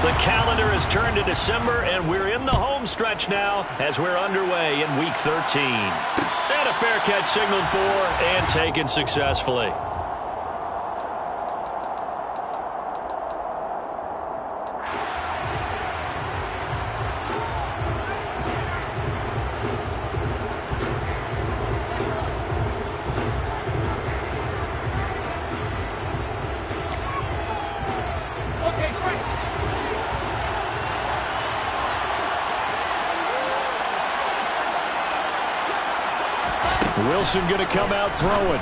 The calendar has turned to December, and we're in the home stretch now as we're underway in Week 13. And a fair catch signaled for and taken successfully. Wilson going to come out throwing.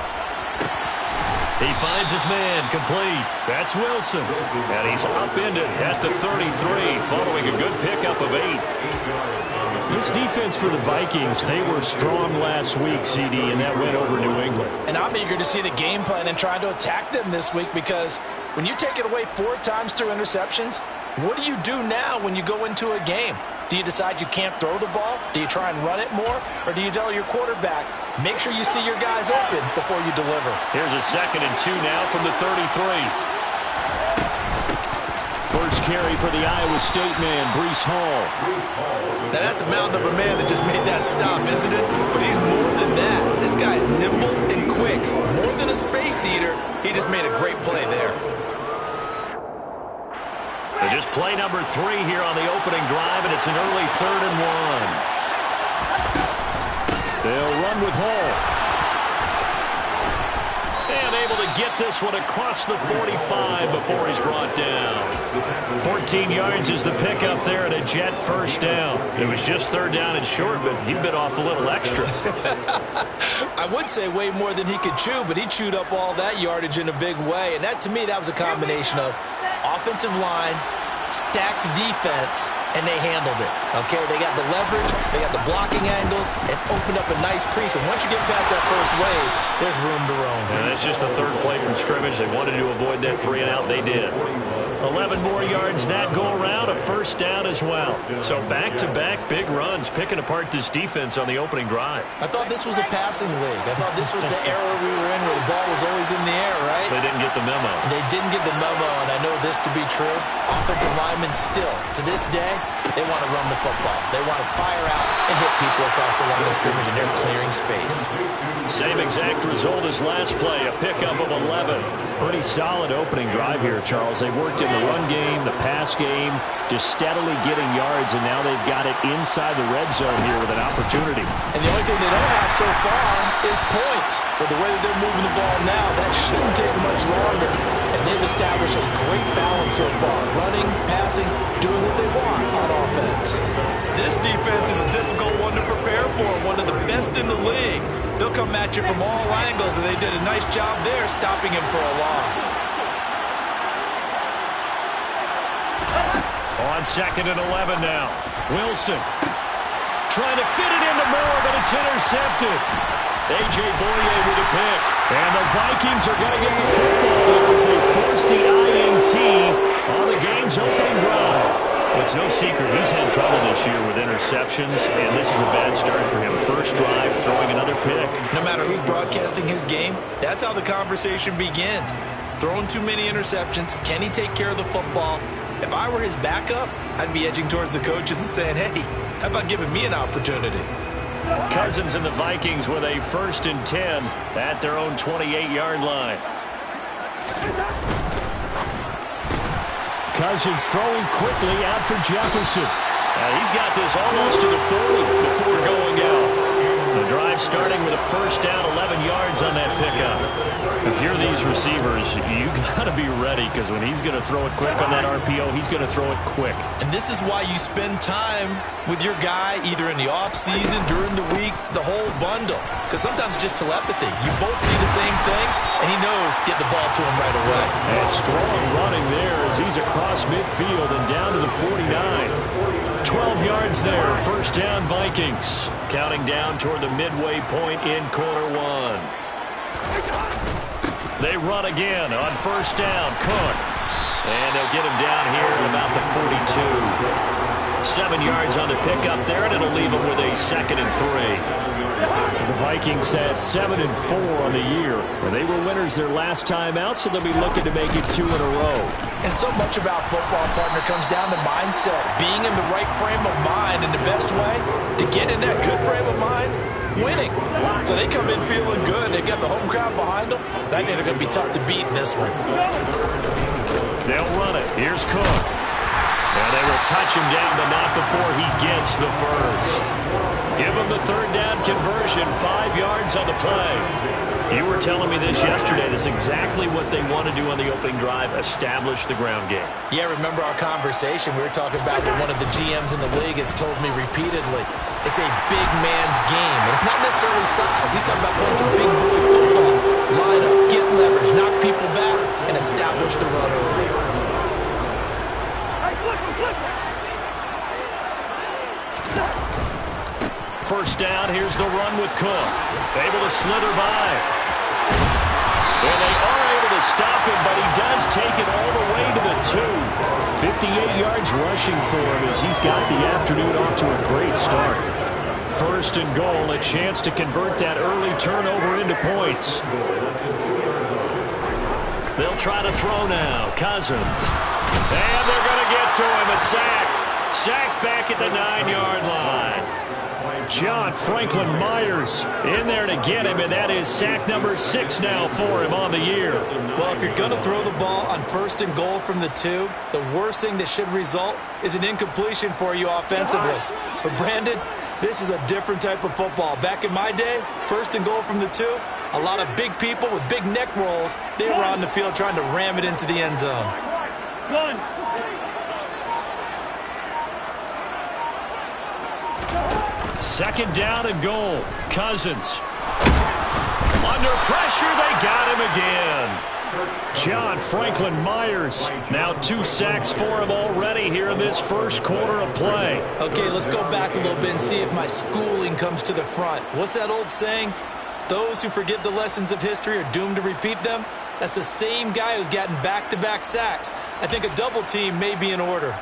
He finds his man, complete. That's Wilson. And he's upended at the 33, following a good pickup of 8. This defense for the Vikings, they were strong last week, CD, and that went over New England. And I'm eager to see the game plan and try to attack them this week, because when you take it away 4 times through interceptions, what do you do now when you go into a game? Do you decide you can't throw the ball? Do you try and run it more? Or do you tell your quarterback, make sure you see your guys open before you deliver? Here's a 2nd and 2 now from the 33. First carry for the Iowa State man, Breece Hall. Now that's a mountain of a man that just made that stop, isn't it? But he's more than that. This guy's nimble and quick. More than a space eater, he just made a great play there. Just play number 3 here on the opening drive, and it's an early 3rd and 1. They'll run with Hall. And able to get this one across the 45 before he's brought down. 14 yards is the pickup there, and a Jet first down. It was just 3rd down and short, but he bit off a little extra. I would say way more than he could chew, but he chewed up all that yardage in a big way. And that, to me, that was a combination of offensive line, stacked defense, and they handled it. Okay, they got the leverage, they got the blocking angles, and opened up a nice crease. And once you get past that first wave, there's room to roam. And that's just the 3rd play from scrimmage. They wanted to avoid that 3 and out. They did. 11 more yards that go around, a first down as well. So back-to-back big runs, picking apart this defense on the opening drive. I thought this was a passing league. I thought this was the era we were in where the ball was always in the air, right? They didn't get the memo. They didn't get the memo, and I know this to be true. Offensive linemen still, to this day, they want to run the football. They want to fire out and hit people across the line of scrimmage, and they're clearing space. Same exact result as last play, a pickup of 11. Pretty solid opening drive here, Charles. They worked in the run game, the pass game, just steadily getting yards, and now they've got it inside the red zone here with an opportunity. And the only thing they don't have so far is points. But the way that they're moving the ball now, that shouldn't take much longer. And they've established a great balance so far. Running, passing, doing what they want on offense. This defense is a difficult one to prepare for, one of the best in the league. They'll come at you from all angles, and they did a nice job there stopping him for a loss. On 2nd and 11 now. Wilson trying to fit it into Moore, but it's intercepted. A.J. Boye with a pick. And the Vikings are going to get the football as they force the INT on the game's opening drive. It's no secret he's had trouble this year with interceptions, and this is a bad start for him. First drive, throwing another pick. No matter who's broadcasting his game, that's how the conversation begins. Throwing too many interceptions. Can he take care of the football? If I were his backup, I'd be edging towards the coaches and saying, hey, how about giving me an opportunity? Cousins and the Vikings with a 1st and 10 at their own 28-yard line. Cousins throwing quickly out for Jefferson. He's got this almost to the 40 before going out. The drive starting with a first down, 11 yards on that pickup. If you're these receivers, you got to be ready, because when he's going to throw it quick on that RPO, he's going to throw it quick. And this is why you spend time with your guy either in the offseason, during the week, the whole bundle. Because sometimes it's just telepathy. You both see the same thing, and he knows get the ball to him right away. And strong running there as he's across midfield and down to the 49. 12 yards there, first down Vikings. Counting down toward the midway point in quarter 1. They run again on first down, Cook. And they'll get him down here at about the 42. 7 yards on the pickup there, and it'll leave them with a 2nd and 3. The Vikings had 7-4 on the year. They were winners their last time out, so they'll be looking to make it 2 in a row. And so much about football, partner, comes down to mindset. Being in the right frame of mind, and the best way to get in that good frame of mind, winning. So they come in feeling good. They got the home crowd behind them. That they're going to be tough to beat in this one. They'll run it. Here's Cook. And they will touch him down, but not before he gets the first. Give him the 3rd down conversion, 5 yards on the play. You were telling me this yesterday. That's exactly what they want to do on the opening drive, establish the ground game. Yeah, remember our conversation. We were talking about what one of the GMs in the league has told me repeatedly. It's a big man's game, and it's not necessarily size. He's talking about playing some big boy football. Line up, get leverage, knock people back, and establish the run early. First down, here's the run with Cook. Able to slither by. And they are able to stop him, but he does take it all the way to the 2. 58 yards rushing for him as he's got the afternoon off to a great start. 1st and goal, a chance to convert that early turnover into points. They'll try to throw now. Cousins. And they're going to get to him. A sack. Sack back at the 9-yard line. John Franklin Myers in there to get him, and that is sack number 6 now for him on the year. Well, if you're going to throw the ball on 1st and goal from the 2, the worst thing that should result is an incompletion for you offensively. But, Brandon, this is a different type of football. Back in my day, 1st and goal from the 2, a lot of big people with big neck rolls, they were on the field trying to ram it into the end zone. Second down and goal. Cousins. Under pressure, they got him again. John Franklin Myers. Now 2 sacks for him already here in this first quarter of play. Okay, let's go back a little bit and see if my schooling comes to the front. What's that old saying? Those who forget the lessons of history are doomed to repeat them. That's the same guy who's gotten back-to-back sacks. I think a double team may be in order.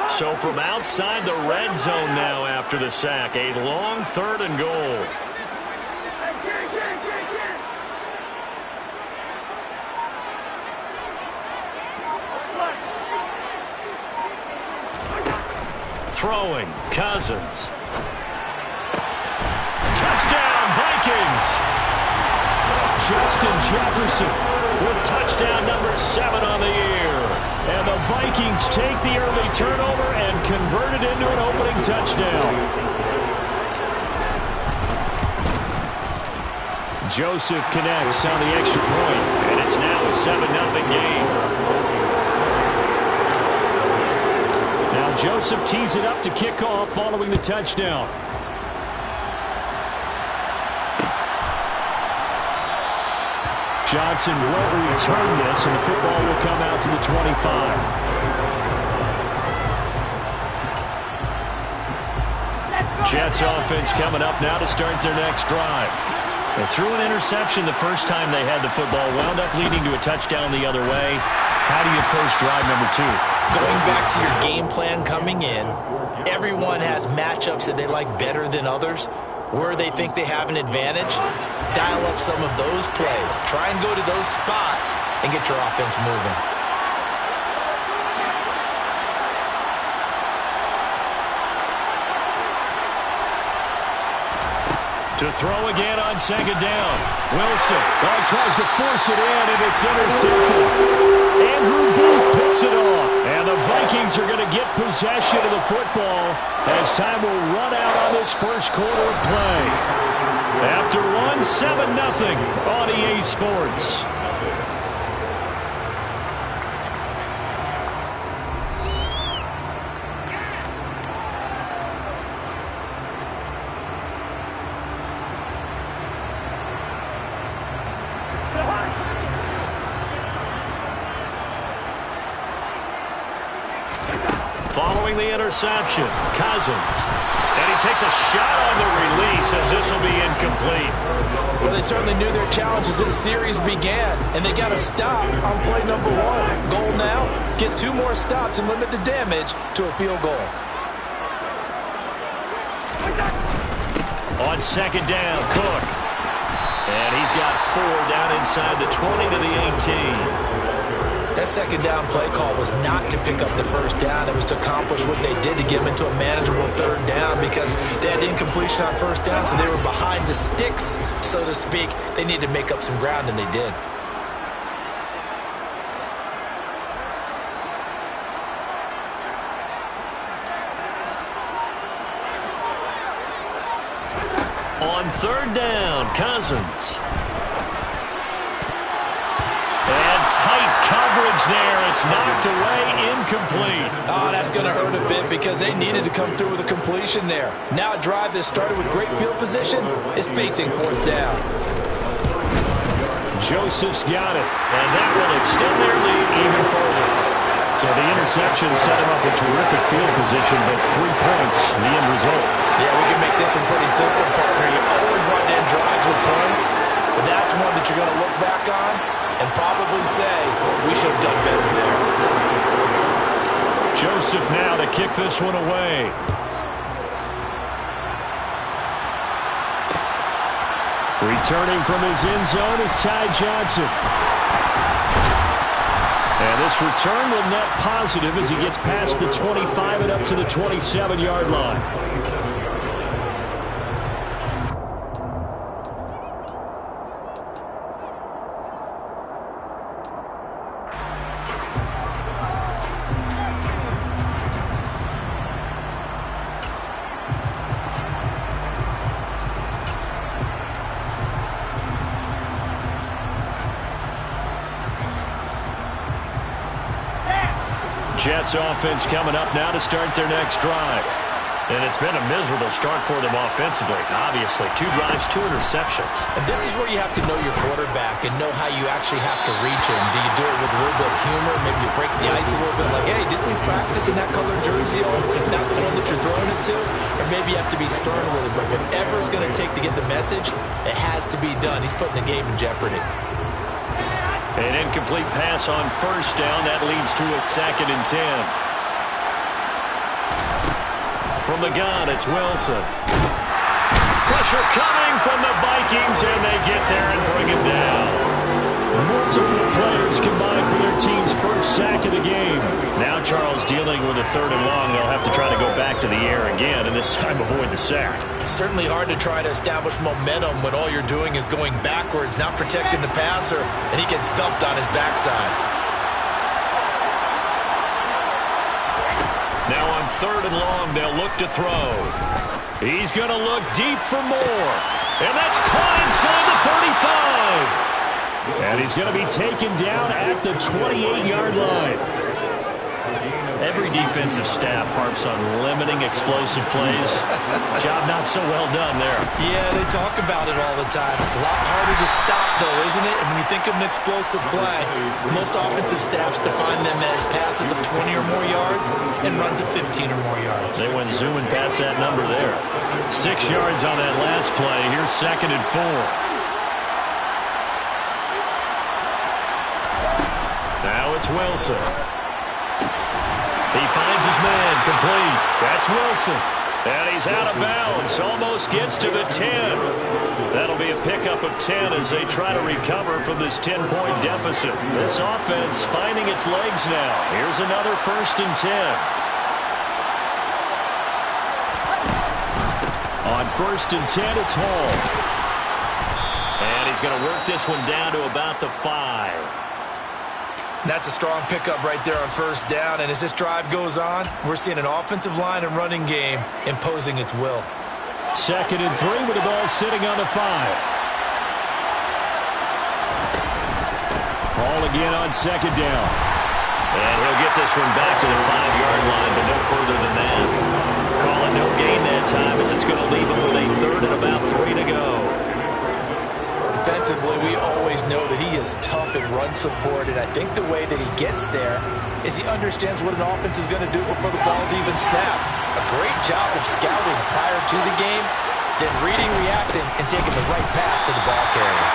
So from outside the red zone now after the sack, a long 3rd and goal. Throwing, Cousins. Touchdown, Vikings! Justin Jefferson with touchdown number 7 on the year. And the Vikings take the early turnover and convert it into an opening touchdown. Joseph connects on the extra point, and it's now a 7-0 game. Now Joseph tees it up to kick off following the touchdown. Johnson won't return this, and the football will come out to the 25. Jets offense coming up now to start their next drive. They threw an interception the first time they had the football, wound up leading to a touchdown the other way. How do you approach drive number 2? Going back to your game plan coming in, everyone has matchups that they like better than others. Where they think they have an advantage, dial up some of those plays. Try and go to those spots and get your offense moving. To throw again on 2nd down. Wilson. Well, he tries to force it in, and it's intercepted. Andrew Booth picks it off. And the Vikings are going to get possession of the football as time will run out on this first quarter of play. After one, 7-0 on EA Sports. throwing the interception. Cousins. And he takes a shot on the release as this will be incomplete. Well, they certainly knew their challenge as this series began, and they got to stop on play number 1. Goal now, get 2 more stops and limit the damage to a field goal. On second down, Cook. And he's got 4 down inside the 20 to the 18. That second down play call was not to pick up the first down. It was to accomplish what they did to get them into a manageable third down because they had incompletion on first down, so they were behind the sticks, so to speak. They needed to make up some ground, and they did. On third down, Cousins. And tight coverage there. It's knocked away, incomplete. Oh, that's going to hurt a bit because they needed to come through with a completion there. Now a drive that started with great field position is facing fourth down. Joseph's got it, and that will extend their lead even further. So the interception set him up a terrific field position, but 3 points, the end result. Yeah, we can make this one pretty simple, partner. You always want to end drives with points, but that's one that you're going to look back on and probably say, we should have done better there. Joseph now to kick this one away. Returning from his end zone is Ty Johnson. And this return will net positive as he gets past the 25 and up to the 27-yard line. Jets offense coming up now to start their next drive. And it's been a miserable start for them offensively. Obviously, 2 drives, 2 interceptions. And this is where you have to know your quarterback and know how you actually have to reach him. Do you do it with a little bit of humor? Maybe you break the ice a little bit like, hey, didn't we practice in that color jersey? Not the one that you're throwing it to? Or maybe you have to be stern with it. But whatever it's going to take to get the message, it has to be done. He's putting the game in jeopardy. An incomplete pass on first down. That leads to a 2nd and 10. From the gun, it's Wilson. Pressure coming from the Vikings, and they get there and bring it down. Multiple players combined for their team's first sack of the game. Now Charles dealing with a 3rd and long. They'll have to try to go back to the air again, and this time avoid the sack. Certainly hard to try to establish momentum when all you're doing is going backwards, not protecting the passer, and he gets dumped on his backside. Now on 3rd and long, they'll look to throw. He's going to look deep for more. And that's caught inside the 35. And he's going to be taken down at the 28-yard line. Every defensive staff harps on limiting explosive plays. Job not so well done there. Yeah, they talk about it all the time. A lot harder to stop, though, isn't it? And when you think of an explosive play, most offensive staffs define them as passes of 20 or more yards and runs of 15 or more yards. They went zooming past that number there. 6 yards on that last play. Here's 2nd and 4. Now it's Wilson. He finds his man, complete. That's Wilson. And he's out of bounds. Almost gets to the 10. That'll be a pickup of 10 as they try to recover from this 10-point deficit. This offense finding its legs now. Here's another 1st and 10. On 1st and 10, it's Hall. And he's going to work this one down to about the 5. That's a strong pickup right there on 1st down. And as this drive goes on, we're seeing an offensive line and running game imposing its will. 2nd and 3 with the ball sitting on the 5. Hall again on 2nd down. And he'll get this one back to the 5-yard line, but no further than that. Call it no gain that time as it's going to leave him with a 3rd and about 3 to go. defensively, we always know that he is tough in run support, and I think the way that he gets there is he understands what an offense is going to do before the ball's even snapped. A great job of scouting prior to the game, then reading, reacting, and taking the right path to the ball carrier.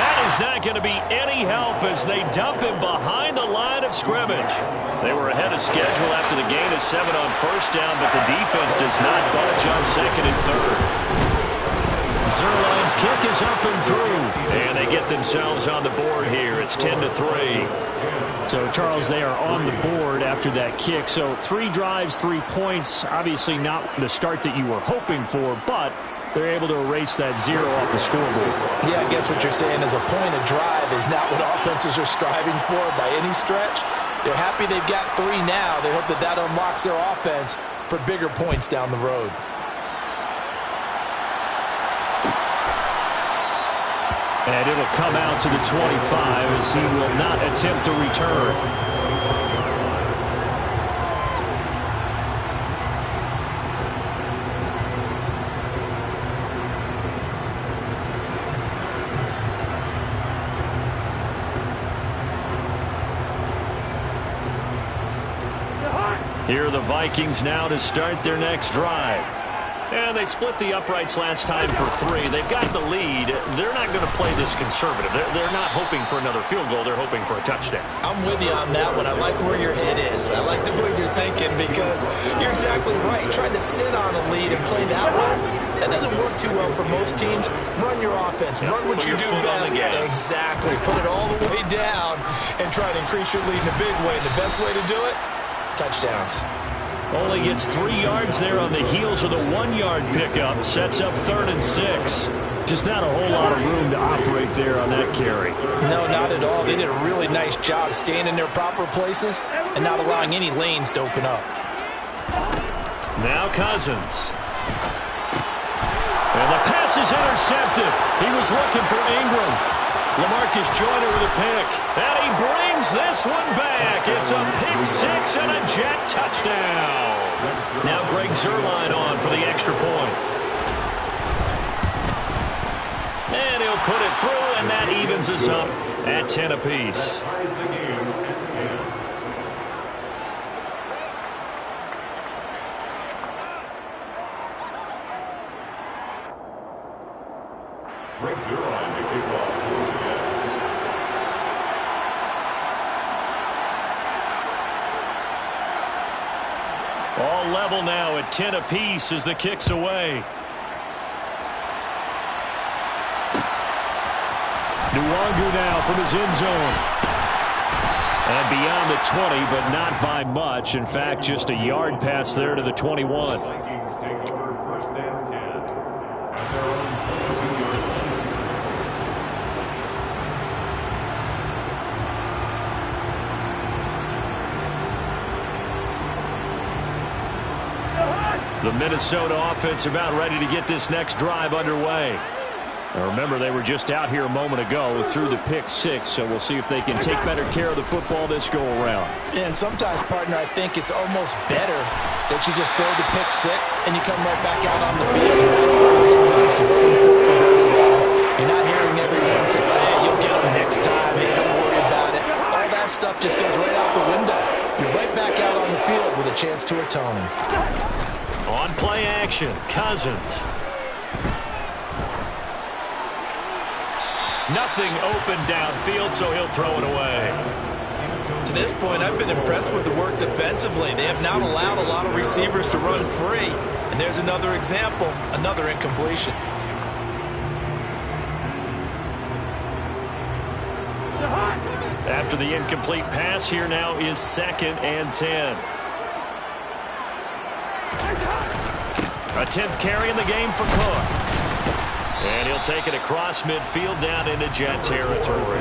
That is not going to be any help as they dump him behind the line of scrimmage. They were ahead of schedule after the gain of 7 on first down, but the defense does not budge on second and third. Zerline's kick is up and through, and they get themselves on the board here. It's 10-3. So, Charles, they are on the board after that kick. So 3 drives, 3 points. Obviously not the start that you were hoping for, but they're able to erase that 0 off the scoreboard. Yeah, I guess what you're saying is a point of drive is not what offenses are striving for by any stretch. They're happy they've got 3 now. They hope that that unlocks their offense for bigger points down the road. And it'll come out to the 25 as he will not attempt to return. Here are the Vikings now to start their next drive. And they split the uprights last time for 3. They've got the lead. They're not going to play this conservative. They're not hoping for another field goal. They're hoping for a touchdown. I'm with you on that one. I like where your head is. I like the way you're thinking because you're exactly right. Trying to sit on a lead and play that way, that doesn't work too well for most teams. Run your offense. Run what you do best. Exactly. Put it all the way down and try to increase your lead in a big way. And the best way to do it, touchdowns. Only gets 3 yards there on the heels of the 1-yard pickup. Sets up 3rd and 6. Just not a whole lot of room to operate there on that carry. No, not at all. They did a really nice job staying in their proper places and not allowing any lanes to open up. Now Cousins. And the pass is intercepted. He was looking for Ingram. LaMarcus Joyner with a pick. And he brings this one back. It's a pick 6 and a Jet touchdown. Now Greg Zerline on for the extra point. And he'll put it through, and that evens us up at 10 apiece. Greg Zerline to kick off for the Jets. All level now at 10 apiece as the kick's away. Nwangu now from his end zone. And beyond the 20, but not by much. In fact, just a yard pass there to the 21. Vikings take over 1st and 10 at their own 22-yard line. The Minnesota offense about ready to get this next drive underway. Now remember, they were just out here a moment ago through the pick 6, so we'll see if they can take better care of the football this go around. Yeah, and sometimes, partner, I think it's almost better that you just throw the pick 6 and you come right back out on the field. You're not hearing everyone say, hey, you'll get them next time. Hey, don't worry about it. All that stuff just goes right out the window. You're right back out on the field with a chance to atone. On play action, Cousins. Nothing open downfield, so he'll throw it away. To this point, I've been impressed with the work defensively. They have not allowed a lot of receivers to run free. And there's another example, another incompletion. After the incomplete pass, here now is 2nd and 10. A 10th carry in the game for Cook. And he'll take it across midfield down into Jet territory.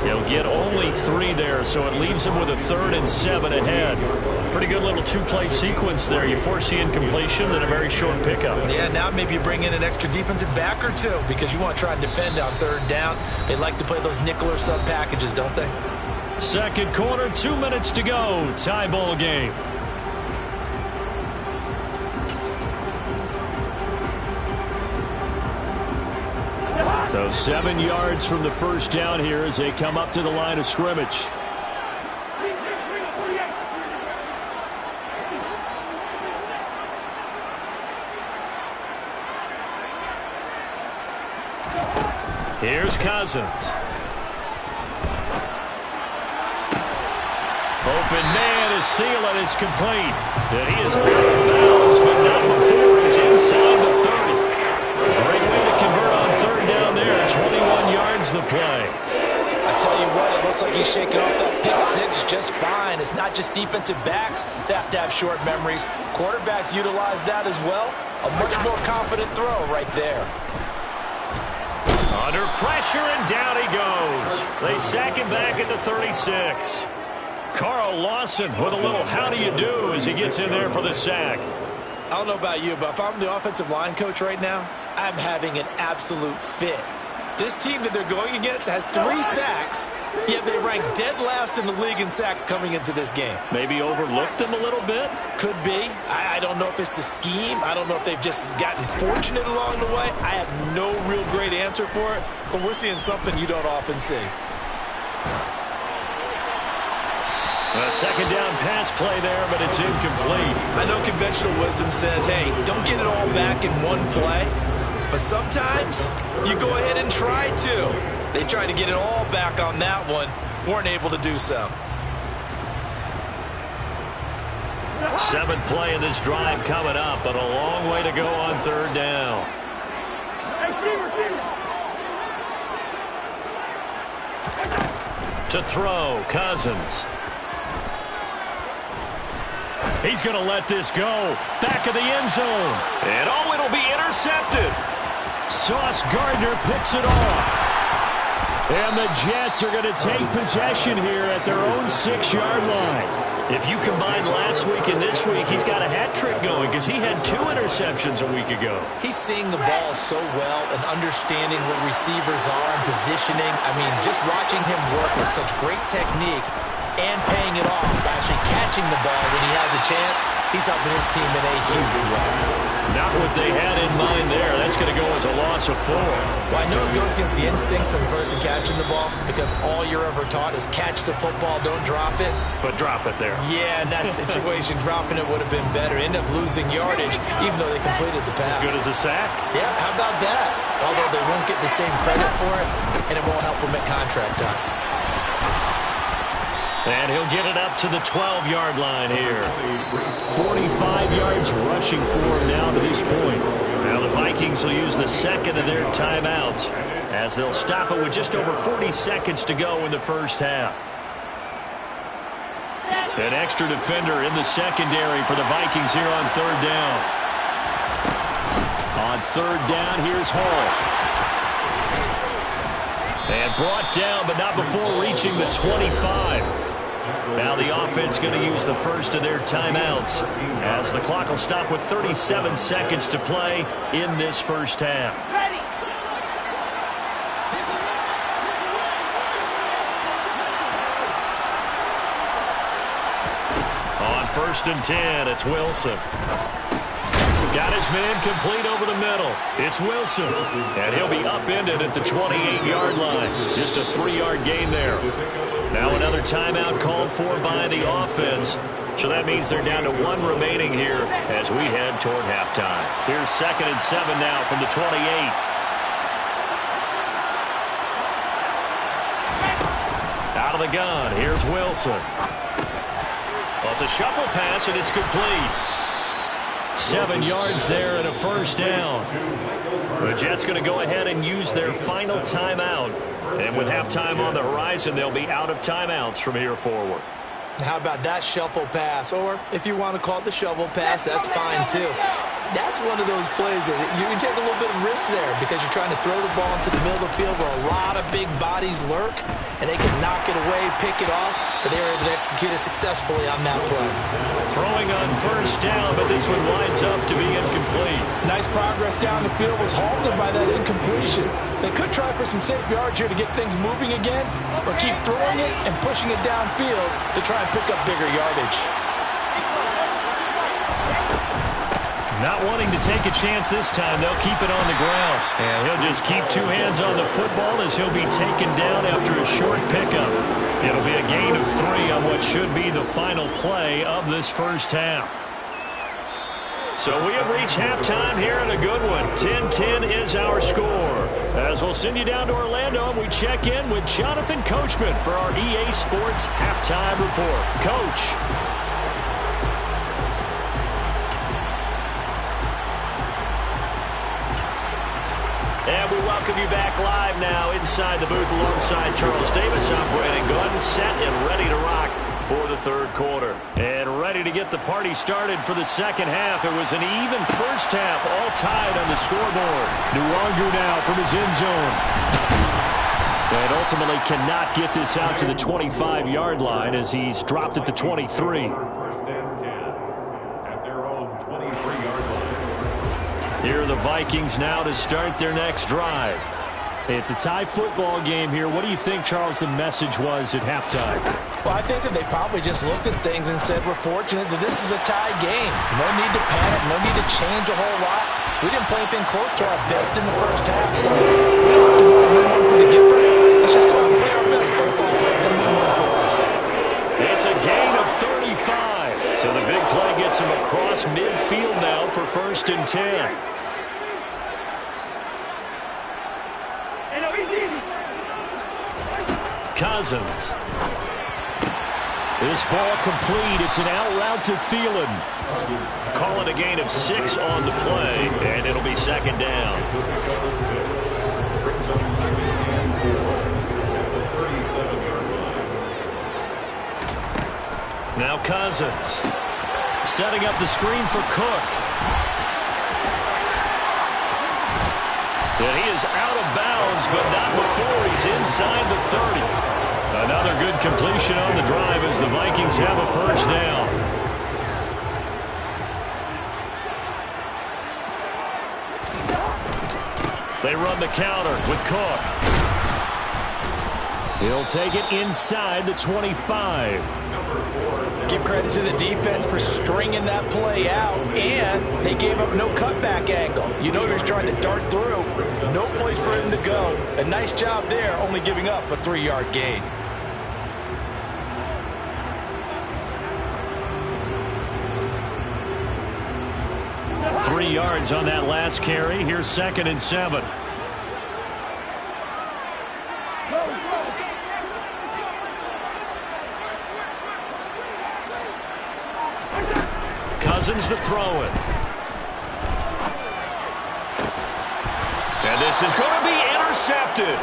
He'll get only 3 there, so it leaves him with a 3rd and 7 ahead. Pretty good little 2-play sequence there. You force the incompletion, then a very short pickup. Yeah, now maybe you bring in an extra defensive back or 2 because you want to try and defend on 3rd down. They like to play those nickel or sub packages, don't they? Second quarter, 2 minutes to go. Tie ball game. So 7 yards from the first down here as they come up to the line of scrimmage. Here's Cousins. Open man is Thielen. It's complete. And he is out of bounds, but not before he's inside the 30. Great way to convert on third down there. 21 yards the play. I tell you what, it looks like he's shaking off that pick six just fine. It's not just defensive backs that have to have short memories. Quarterbacks utilize that as well. A much more confident throw right there. Under pressure, and down he goes. They sack him back at the 36. Carl Lawson with a little how do you do as he gets in there for the sack. I don't know about you, but if I'm the offensive line coach right now, I'm having an absolute fit. This team that they're going against has 3 sacks, yet they rank dead last in the league in sacks coming into this game. Maybe overlooked them a little bit? Could be. I don't know if it's the scheme. I don't know if they've just gotten fortunate along the way. I have no real great answer for it, but we're seeing something you don't often see. A second down pass play there, but it's incomplete. I know conventional wisdom says, hey, don't get it all back in one play. But sometimes you go ahead and try to. They tried to get it all back on that one. Weren't able to do so. 7th play of this drive coming up, but a long way to go on third down. To throw, Cousins. He's going to let this go. Back of the end zone. And oh, it'll be intercepted. Sauce Gardner picks it off. And the Jets are going to take possession here at their own 6-yard line. If you combine last week and this week, he's got a hat trick going because he had 2 interceptions a week ago. He's seeing the ball so well and understanding where receivers are and positioning. I mean, just watching him work with such great technique and paying it off by actually catching the ball when he has a chance, he's helping his team in a huge way. Not what they had in mind there. That's going to go as a loss of 4. Well, I know it goes against the instincts of the person catching the ball because all you're ever taught is catch the football, don't drop it. But drop it there. Yeah, in that situation, dropping it would have been better. End up losing yardage, even though they completed the pass. As good as a sack? Yeah, how about that? Although they won't get the same credit for it, and it won't help them at contract time. And he'll get it up to the 12-yard line here. 45 yards rushing for him now to this point. Now the Vikings will use the second of their timeouts as they'll stop it with just over 40 seconds to go in the first half. An extra defender in the secondary for the Vikings here on third down. On third down, here's Hall. And brought down, but not before reaching the 25. Now the offense going to use the first of their timeouts as the clock will stop with 37 seconds to play in this first half. On 1st and 10, it's Wilson. Got his man complete over the middle. It's Wilson. And he'll be upended at the 28-yard line. Just a 3-yard gain there. Now another timeout called for by the offense. So that means they're down to 1 remaining here as we head toward halftime. Here's 2nd and 7 now from the 28. Out of the gun, here's Wilson. Well, it's a shuffle pass, and it's complete. 7 yards there and a first down. The Jets going to go ahead and use their final timeout. And with halftime on the horizon, they'll be out of timeouts from here forward. How about that shuffle pass? Or if you want to call it the shovel pass, that's fine too. That's one of those plays that you can take a little bit of risk there because you're trying to throw the ball into the middle of the field where a lot of big bodies lurk, and they can knock it away, pick it off, but they were able to execute it successfully on that play. Throwing on first down, but this one winds up to be incomplete. Nice progress down the field was halted by that incompletion. They could try for some safe yards here to get things moving again, or keep throwing it and pushing it downfield to try and pick up bigger yardage. Not wanting to take a chance this time, they'll keep it on the ground. And he'll just keep two hands on the football as he'll be taken down after a short pickup. It'll be a gain of 3 on what should be the final play of this first half. So we have reached halftime here in a good one. 10-10 is our score. As we'll send you down to Orlando, and we check in with Jonathan Coachman for our EA Sports Halftime Report. Coach. And we welcome you back live now inside the booth alongside Charles Davis. I'm Brandon Gunn, set and ready to rock for the third quarter. And ready to get the party started for the second half. It was an even first half, all tied on the scoreboard. Nwangu now from his end zone. And ultimately cannot get this out to the 25-yard line as he's dropped at the 23. First and 10 at their own 23-yard line. Here are the Vikings now to start their next drive. It's a tie football game here. What do you think, Charles, the message was at halftime? Well, I think that they probably just looked at things and said, we're fortunate that this is a tie game. No need to panic, no need to change a whole lot. We didn't play anything close to our best in the first half, so we don't have to look for the giver. Let's just go out and play our best football and win one for us. It's a gain of 35. So the big play gets him across midfield now for 1st and 10. Cousins. This ball complete. It's an out route to Thielen. Call it a gain of 6 on the play, and it'll be second down. Now Cousins setting up the screen for Cook. And he is out of bounds, but not before he's inside the 30. Another good completion on the drive as the Vikings have a first down. They run the counter with Cook. He'll take it inside the 25. Give credit to the defense for stringing that play out, and they gave up no cutback angle. You know he was trying to dart through. No place for him to go. A nice job there, only giving up a 3-yard gain. Three yards on that last carry. Here's 2nd and 7. Cousins to throw it. And this is going to be intercepted.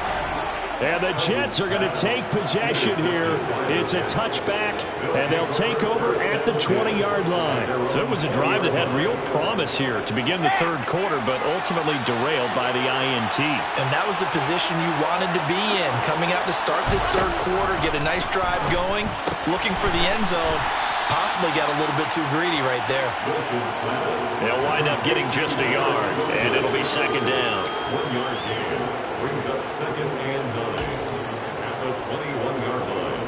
And the Jets are going to take possession here. It's a touchback, and they'll take over at the 20-yard line. So it was a drive that had real promise here to begin the third quarter, but ultimately derailed by the INT. And that was the position you wanted to be in. Coming out to start this third quarter, get a nice drive going, looking for the end zone. Possibly got a little bit too greedy right there. They'll wind up getting just a yard, and it'll be second down. 1-yard gain brings up 2nd and 9 at the 21-yard line.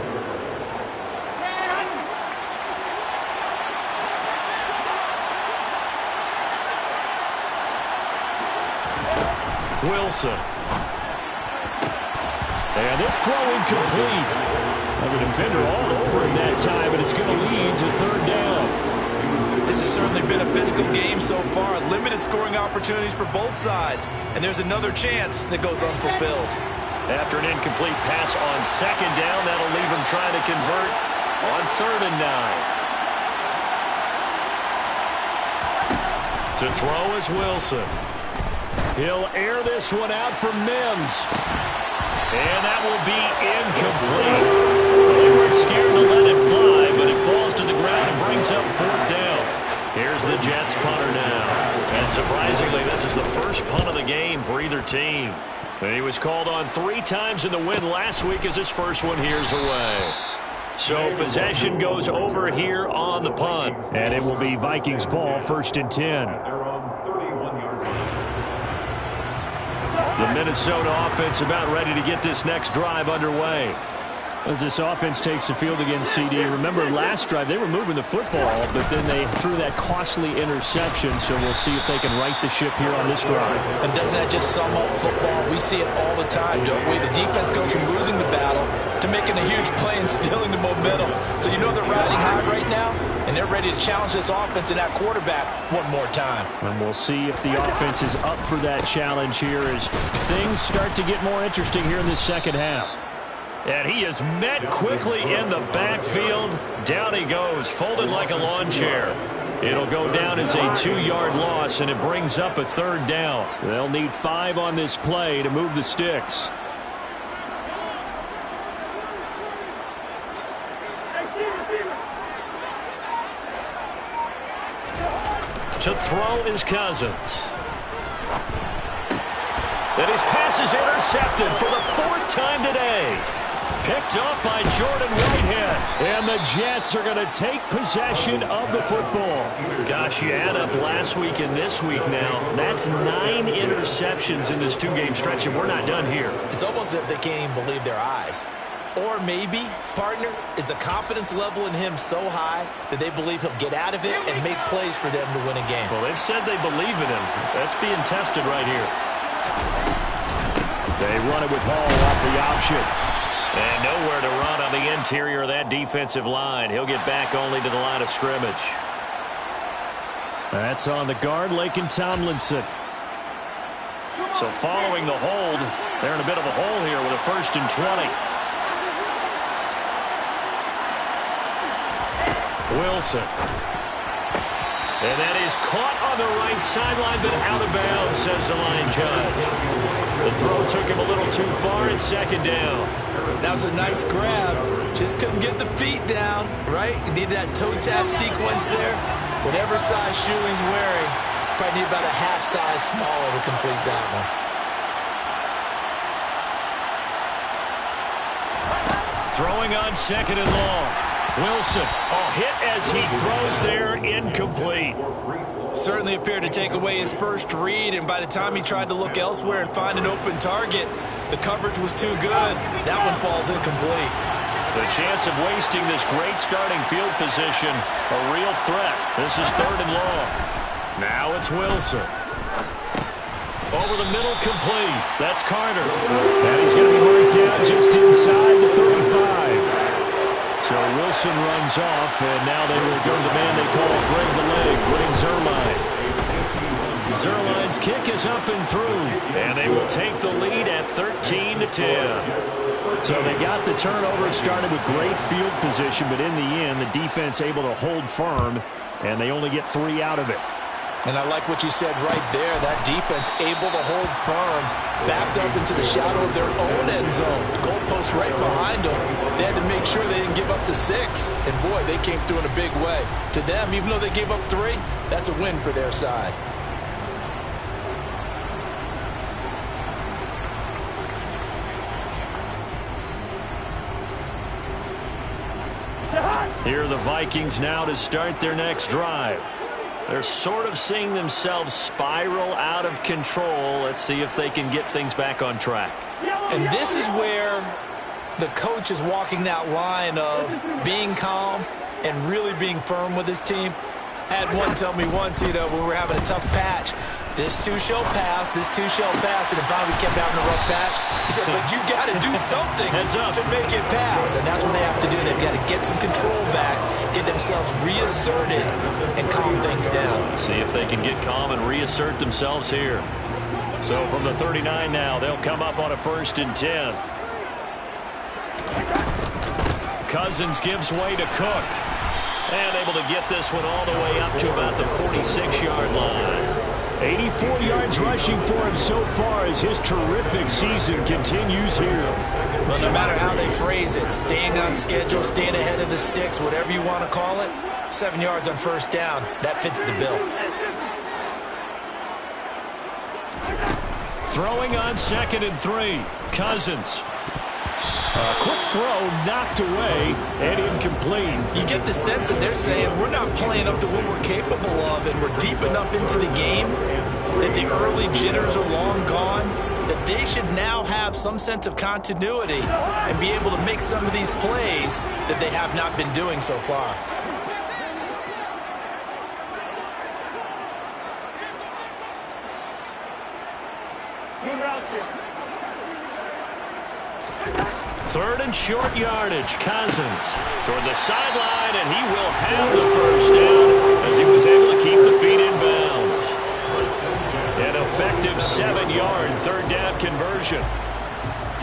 Wilson. And this throw incomplete. The defender all over him that time, and it's going to lead to third down. This has certainly been a physical game so far. Limited scoring opportunities for both sides. And there's another chance that goes unfulfilled. After an incomplete pass on second down, that'll leave him trying to convert on 3rd and 9. To throw is Wilson. He'll air this one out for Mims. And that will be incomplete. They weren't scared to let it fly, but it falls to the ground and brings up 4th down. Here's the Jets punter now. And surprisingly, this is the first punt of the game for either team. And he was called on 3 times in the win last week as his first one here's away. So possession goes over here on the punt. And it will be Vikings ball, 1st and 10. They're on 31-yard line. The Minnesota offense about ready to get this next drive underway. As this offense takes the field against CD, remember last drive they were moving the football, but then they threw that costly interception, so we'll see if they can right the ship here on this drive. And doesn't that just sum up football? We see it all the time, don't we? The defense goes from losing the battle to making a huge play and stealing the momentum. So you know they're riding high right now, and they're ready to challenge this offense and that quarterback one more time. And we'll see if the offense is up for that challenge here as things start to get more interesting here in this second half. And he is met quickly in the backfield. Down he goes, folded like a lawn chair. It'll go down as a 2-yard loss, and it brings up a 3rd down. They'll need 5 on this play to move the sticks. To throw is Cousins. And his pass is intercepted for the 4th time today. Picked off by Jordan Whitehead. And the Jets are going to take possession of the football. Gosh, you add up last week and this week now. That's 9 interceptions in this 2-game stretch, and we're not done here. It's almost as if they can't even believe their eyes. Or maybe, partner, is the confidence level in him so high that they believe he'll get out of it and make plays for them to win a game. Well, they've said they believe in him. That's being tested right here. They run it with Hall off the option. And nowhere to run on the interior of that defensive line. He'll get back only to the line of scrimmage. That's on the guard, Laken Tomlinson. So following the hold, they're in a bit of a hole here with a 1st and 20. Wilson. And that is caught on the right sideline, but out of bounds, says the line judge. The throw took him a little too far. It's 2nd down. That was a nice grab. Just couldn't get the feet down, right? You needed that toe tap sequence there. Whatever size shoe he's wearing, probably need about a half size smaller to complete that one. Throwing on 2nd and long. Wilson, hit as he throws there, incomplete. Certainly appeared to take away his first read, and by the time he tried to look elsewhere and find an open target, the coverage was too good. That one falls incomplete. The chance of wasting this great starting field position, a real threat. This is 3rd and long. Now it's Wilson. Over the middle, complete. That's Carter. And he's going to be marked down just inside the 35. So Wilson runs off, and now they will go to the man they call Greg the Leg, Greg Zuerlein. Zuerlein's kick is up and through, and they will take the lead at 13-10. So they got the turnover, started with great field position, but in the end, the defense able to hold firm, and they only get 3 out of it. And I like what you said right there. That defense able to hold firm, backed up into the shadow of their own end zone. The goalpost right behind them. They had to make sure they didn't give up the 6. And, boy, they came through in a big way. To them, even though they gave up 3, that's a win for their side. Here are the Vikings now to start their next drive. They're sort of seeing themselves spiral out of control. Let's see if they can get things back on track. And this is where the coach is walking that line of being calm and really being firm with his team. Had one tell me once, when we were having a tough patch, this too shall pass, this too shall pass, and then finally we kept having a rough patch. He said, but you got to do something to make it pass, and that's what they have to do. They've got to get some control back, get themselves reasserted, and calm things down. See if they can get calm and reassert themselves here. So from the 39 now, they'll come up on a 1st and 10. Cousins gives way to Cook. And able to get this one all the way up to about the 46-yard line. 84 yards rushing for him so far as his terrific season continues here. Well, no matter how they phrase it, staying on schedule, staying ahead of the sticks, whatever you want to call it, 7 yards on 1st down, that fits the bill. Throwing on 2nd and 3. Cousins. A quick throw knocked away and incomplete. You get the sense that they're saying we're not playing up to what we're capable of, and we're deep enough into the game that the early jitters are long gone. that they should now have some sense of continuity and be able to make some of these plays that they have not been doing so far. Third and short yardage. Cousins toward the sideline, and he will have the first down as he was able to keep the feet in bounds. An effective 7-yard third down conversion.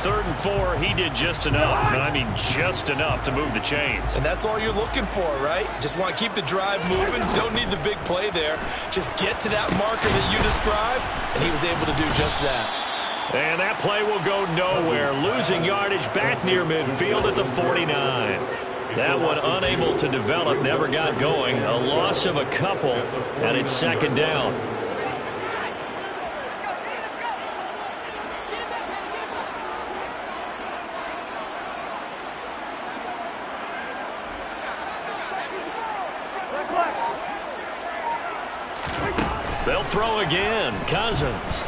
3rd and 4, he did just enough. I mean, just enough to move the chains. And that's all you're looking for, right? Just want to keep the drive moving. Don't need the big play there. Just get to that marker that you described, and he was able to do just that. And that play will go nowhere. Losing yardage back near midfield at the 49. That one unable to develop, never got going. A loss of a couple, and it's 2nd down. They'll throw again. Cousins.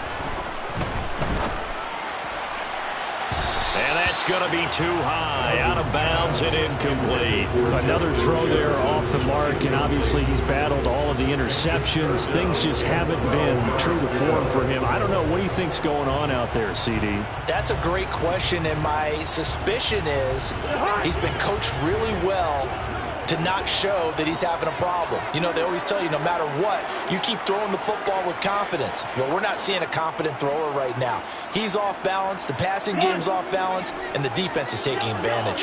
And that's going to be too high, out of bounds and incomplete. Another throw there off the mark, and obviously he's battled all of the interceptions. Things just haven't been true to form for him. I don't know. What do you think's going on out there, CD? That's a great question, and my suspicion is he's been coached really well to not show that he's having a problem. You know, they always tell you no matter what, you keep throwing the football with confidence. Well, we're not seeing a confident thrower right now. He's off balance, the passing game's off balance, and the defense is taking advantage.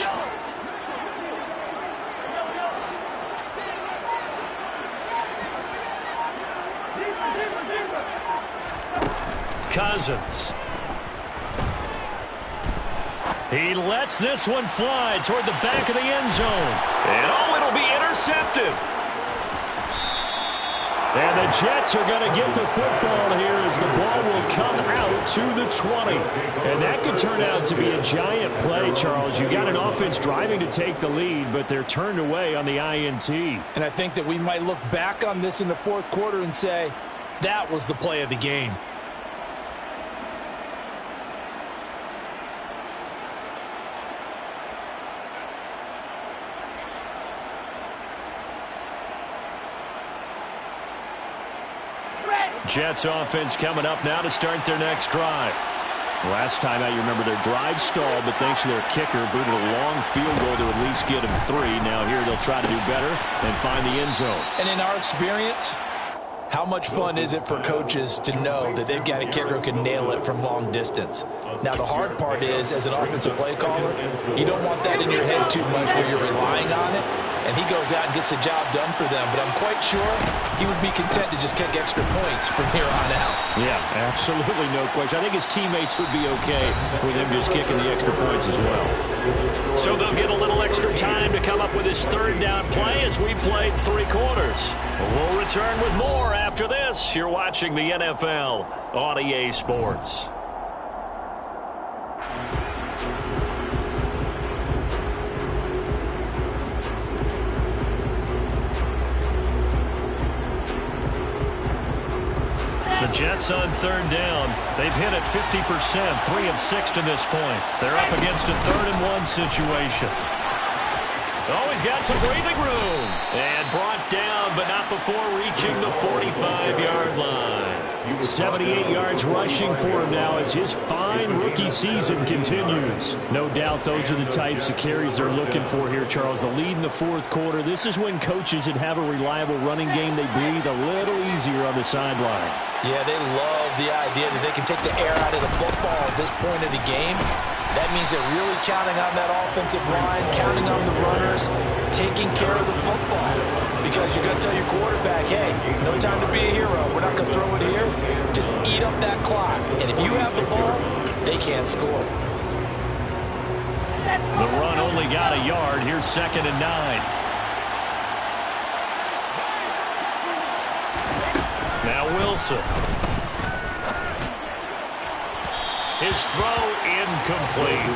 Cousins. He lets this one fly toward the back of the end zone. And it'll be intercepted. And the Jets are going to get the football here as the ball will come out to the 20. And that could turn out to be a giant play, Charles. You got an offense driving to take the lead, but they're turned away on the INT. And I think that we might look back on this in the 4th quarter and say, that was the play of the game. Jets offense coming up now to start their next drive. Last time out, you remember their drive stalled, but thanks to their kicker, booted a long field goal to at least get them 3. Now here they'll try to do better and find the end zone. And in our experience, how much fun is it for coaches to know that they've got a kicker who can nail it from long distance? Now, the hard part is, as an offensive play caller, you don't want that in your head too much where you're relying on it, and he goes out and gets the job done for them. But I'm quite sure he would be content to just kick extra points from here on out. Yeah, absolutely no question. I think his teammates would be okay with him just kicking the extra points as well. So they'll get a little extra time to come up with his 3rd down play as we played 3 quarters. We'll return with more after this. You're watching the NFL on EA Sports. The Jets on 3rd down. They've hit it 50%, 3 of 6 to this point. They're up against a 3rd and 1 situation. Oh, he's got some breathing room. And brought down, but not before reaching the 45-yard line. 78 yards rushing for him now as his fine rookie season continues. No doubt those are the types of carries they're looking for here, Charles. The lead in the 4th quarter. This is when coaches that have a reliable running game, they breathe a little easier on the sideline. Yeah, they love the idea that they can take the air out of the football at this point of the game. That means they're really counting on that offensive line, counting on the runners, taking care of the football. Because you're going to tell your quarterback, hey, no time to be a hero. We're not going to throw it here. Just eat up that clock. And if you have the ball, they can't score. The run only got a yard. Here's 2nd and 9. Now Wilson. His throw incomplete.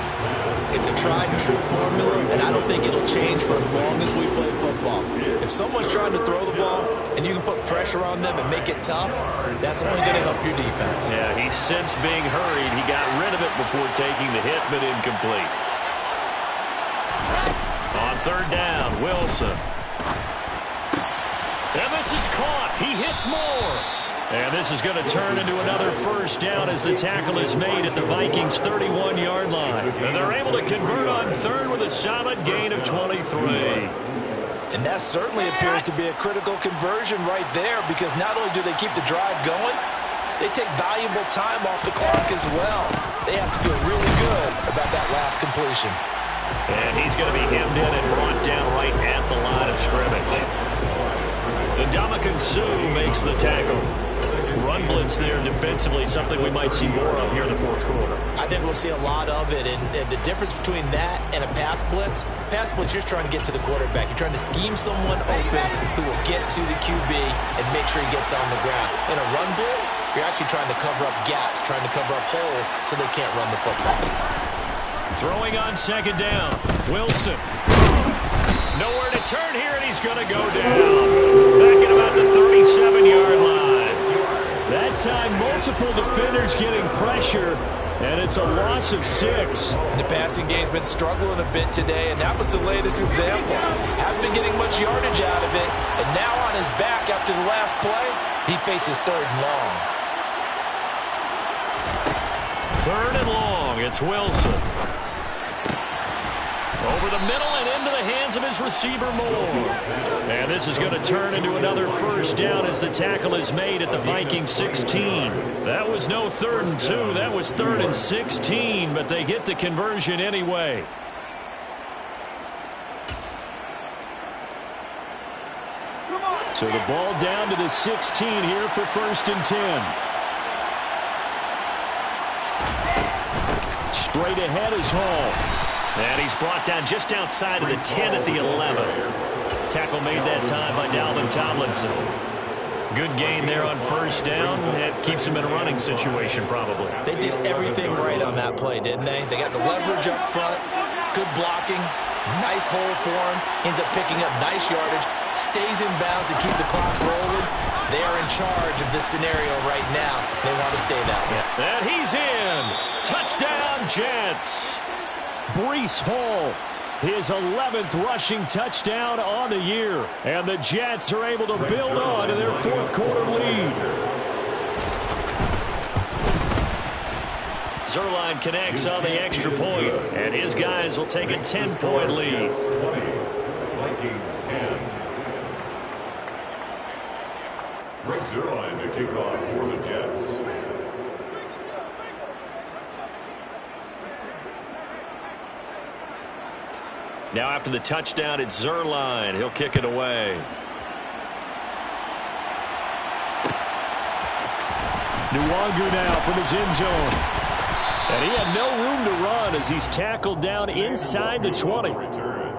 It's a tried-and-true formula, and I don't think it'll change for as long as we play football. If someone's trying to throw the ball and you can put pressure on them and make it tough, that's only going to help your defense. Yeah, he's since being hurried. He got rid of it before taking the hit, but incomplete. On third down, Wilson. And this is caught. He hits more. And this is going to turn into another first down as the tackle is made at the Vikings' 31-yard line. And they're able to convert on third with a solid gain of 23. And that certainly appears to be a critical conversion right there, because not only do they keep the drive going, they take valuable time off the clock as well. They have to feel really good about that last completion. And he's going to be hemmed in and brought down right at the line of scrimmage. The Ndamukong Suh makes the tackle. Run blitz there defensively, something we might see more of here in the fourth quarter. I think we'll see a lot of it, and the difference between that and a pass blitz, you're just trying to get to the quarterback. You're trying to scheme someone open who will get to the QB and make sure he gets on the ground. In a run blitz, you're actually trying to cover up gaps, trying to cover up holes so they can't run the football. Throwing on second down, Wilson. Nowhere to turn here, and he's going to go down. Back at about the 37-yard line. That time, multiple defenders getting pressure, and it's a loss of 6. And the passing game's been struggling a bit today, and that was the latest example. Haven't been getting much yardage out of it, and now on his back after the last play, he faces third and long. Third and long, it's Wilson. Over the middle and into the hands of his receiver, Moore. And this is going to turn into another first down as the tackle is made at the Vikings 16. That was no 3rd and 2. That was 3rd and 16, but they get the conversion anyway. So the ball down to the 16 here for 1st and 10. Straight ahead is Hall. And he's brought down just outside of the 10 at the 11. Tackle made that time by Dalvin Tomlinson. Good gain there on first down. It keeps him in a running situation probably. They did everything right on that play, didn't they? They got the leverage up front, good blocking, nice hole for him, ends up picking up nice yardage, stays in bounds and keeps the clock rolling. They are in charge of this scenario right now. They want to stay that way. And he's in. Touchdown, Jets. Breece Hall, his 11th rushing touchdown on the year. And the Jets are able to build on to their fourth quarter lead. Zuerlein connects on the extra point, and his guys will take a 10-point lead. Vikings 10. Greg Zuerlein to kick off for the Jets. Now after the touchdown, it's Zuerlein. He'll kick it away. Nwangu now from his end zone. And he had no room to run as he's tackled down inside the 20. Return.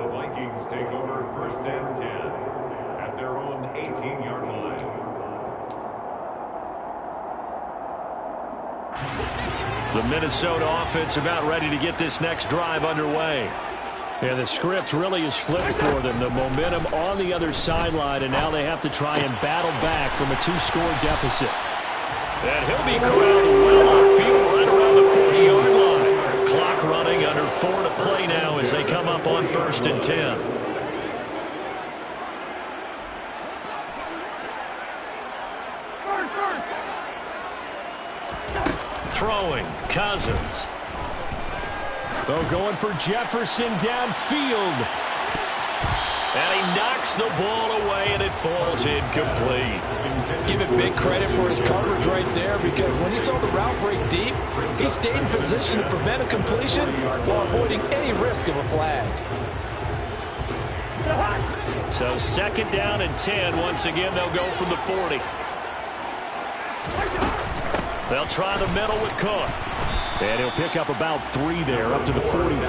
The Vikings take over 1st and 10 at their own 18-yard line. The Minnesota offense about ready to get this next drive underway. And the script really is flipped for them. The momentum on the other sideline, and now they have to try and battle back from a 2-score deficit. And he'll be corralled well upfield right around the 40-yard line. Clock running, under 4 to play now as they come up on 1st and 10. Throwing, Cousins. Oh, going for Jefferson downfield. And he knocks the ball away, and it falls incomplete. Give it big credit for his coverage right there, because when he saw the route break deep, he stayed in position to prevent a completion while avoiding any risk of a flag. So 2nd down and 10. Once again, they'll go from the 40. They'll try the middle with Cook. And he'll pick up about 3 there, up to the 43. The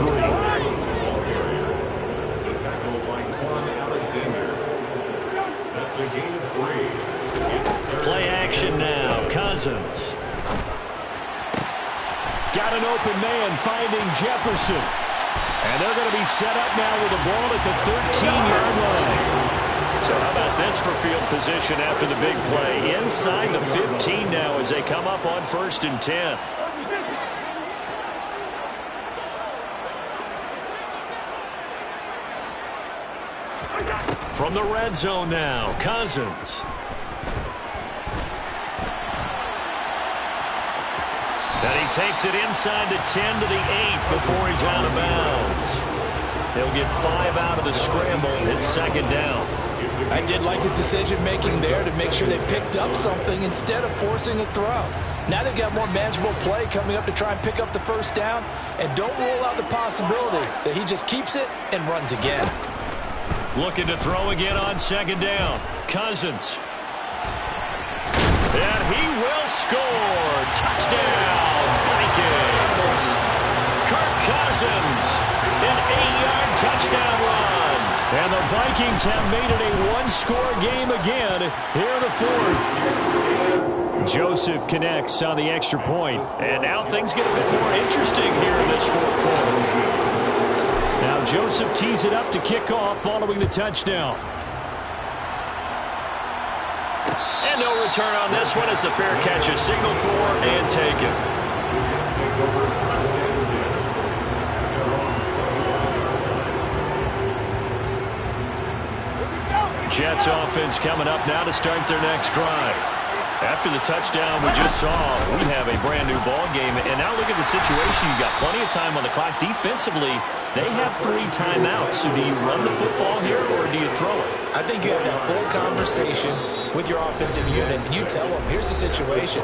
tackle by Quan Alexander. That's a gain of 3. Play action now. Cousins. got an open man finding Jefferson. And they're going to be set up now with the ball at the 13-yard line. So how about this for field position after the big play? Inside the 15 now as they come up on 1st and 10. From the red zone now, Cousins. And he takes it inside the 10 to the 8 before he's out of bounds. He'll get 5 out of the scramble. It's 2nd down. I did like his decision-making there to make sure they picked up something instead of forcing a throw. Now they've got more manageable play coming up to try and pick up the 1st down. And don't rule out the possibility that he just keeps it and runs again. Looking to throw again on 2nd down. Cousins. And he will score. Touchdown, Vikings. Kirk Cousins, an 8-yard touchdown run. And the Vikings have made it a one-score game again here in the 4th. Joseph connects on the extra point. And now things get a bit more interesting here in this 4th quarter. Now Joseph tees it up to kick off following the touchdown. And no return on this one as the fair catch is signaled for and taken. Jets offense coming up now to start their next drive. After the touchdown we just saw, we have a brand-new ball game. And now look at the situation. You've got plenty of time on the clock. Defensively, they have 3 timeouts. So do you run the football here or do you throw it? I think you have that full conversation with your offensive unit, and you tell them, here's the situation.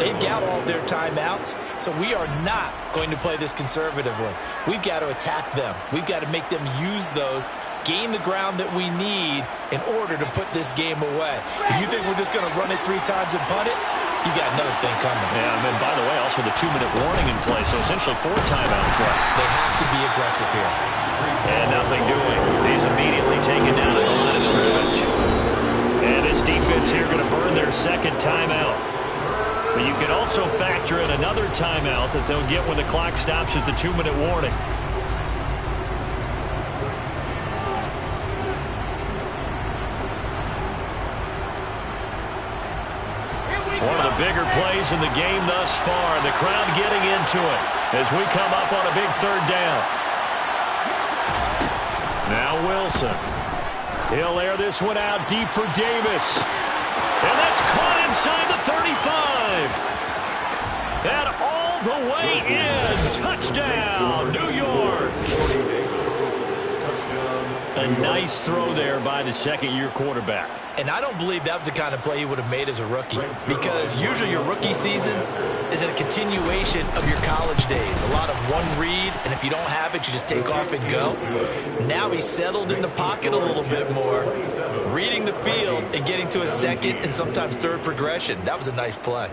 They've got all their timeouts, so we are not going to play this conservatively. We've got to attack them. We've got to make them use those, gain the ground that we need in order to put this game away. If you think we're just going to run it 3 times and punt it, you got another thing coming. Yeah, and then, by the way, also the 2-minute warning in play, so essentially 4 timeouts left. They have to be aggressive here. And nothing doing. He's immediately taken down at the line of scrimmage. And this defense here going to burn their 2nd timeout. But you can also factor in another timeout that they'll get when the clock stops at the 2-minute warning. One of the bigger plays in the game thus far. The crowd getting into it as we come up on a big 3rd down. Now Wilson. He'll air this one out deep for Davis. And that's caught inside the 35. And all the way in. Touchdown, New York. A nice throw there by the 2nd-year quarterback. And I don't believe that was the kind of play he would have made as a rookie, because usually your rookie season is a continuation of your college days. A lot of one read, and if you don't have it, you just take off and go. Now he's settled in the pocket a little bit more, reading the field and getting to a 2nd and sometimes 3rd progression. That was a nice play.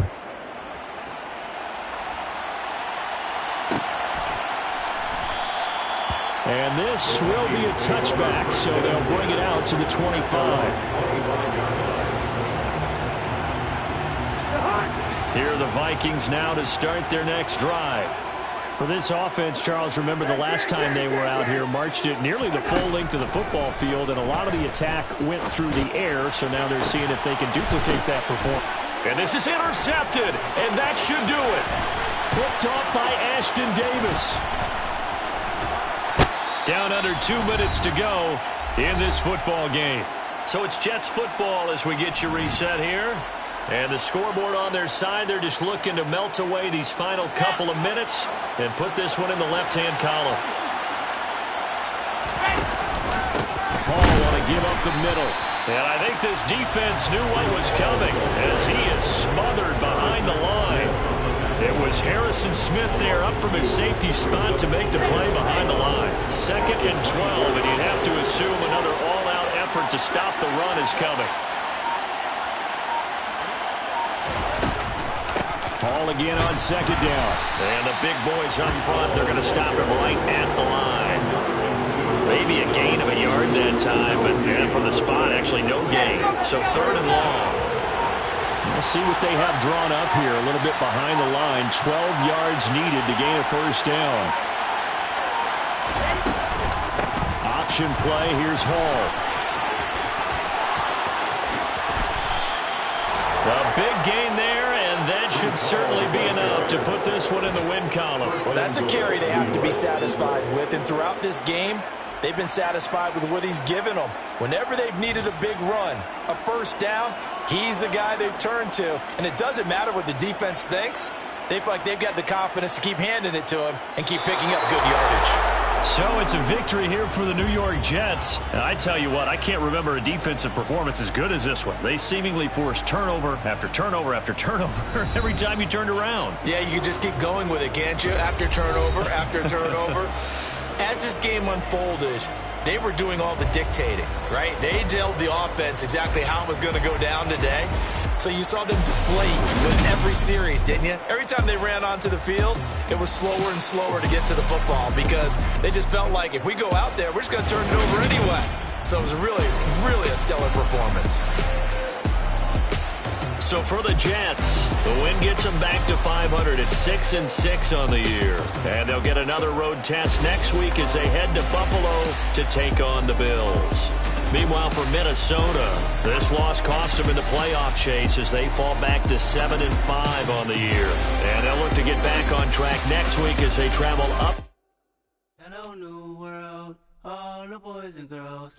And this will be a touchback, so they'll bring it out to the 25. Here are the Vikings now to start their next drive. For this offense, Charles, remember the last time they were out here, marched it nearly the full length of the football field, and a lot of the attack went through the air, so now they're seeing if they can duplicate that performance. And this is intercepted, and that should do it. Picked off by Ashton Davis. Down under 2 minutes to go in this football game. So it's Jets football as we get you reset here. And the scoreboard on their side, they're just looking to melt away these final couple of minutes and put this one in the left-hand column. Hall want to give up the middle. And I think this defense knew what was coming as he is smothered behind the line. It was Harrison Smith there up from his safety spot to make the play behind the line. 2nd and 12, and you'd have to assume another all-out effort to stop the run is coming. Hall again on 2nd down. And the big boys up front, they're going to stop him right at the line. Maybe a gain of a yard that time, but from the spot, actually no gain. So 3rd and long. Let's see what they have drawn up here. A little bit behind the line. 12 yards needed to gain a first down. Option play. Here's Hall. A big gain there, and that should certainly be enough to put this one in the win column. Well, that's a carry they have to be satisfied with, and throughout this game, they've been satisfied with what he's given them. Whenever they've needed a big run, a first down, he's the guy they've turned to. And it doesn't matter what the defense thinks. They feel like they've got the confidence to keep handing it to him and keep picking up good yardage. So it's a victory here for the New York Jets. And I tell you what, I can't remember a defensive performance as good as this one. They seemingly forced turnover after turnover after turnover every time you turned around. Yeah, you can just keep going with it, can't you? After turnover, after turnover. As this game unfolded, they were doing all the dictating, right? They told the offense exactly how it was going to go down today. So you saw them deflate with every series, didn't you? Every time they ran onto the field, it was slower and slower to get to the football because they just felt like if we go out there, we're just going to turn it over anyway. So it was really, really a stellar performance. So for the Jets, the win gets them back to 500 at 6-6 on the year. And they'll get another road test next week as they head to Buffalo to take on the Bills. Meanwhile, for Minnesota, this loss cost them in the playoff chase as they fall back to 7-5 on the year. And they'll look to get back on track next week as they travel up. Hello, new world, all the boys and girls.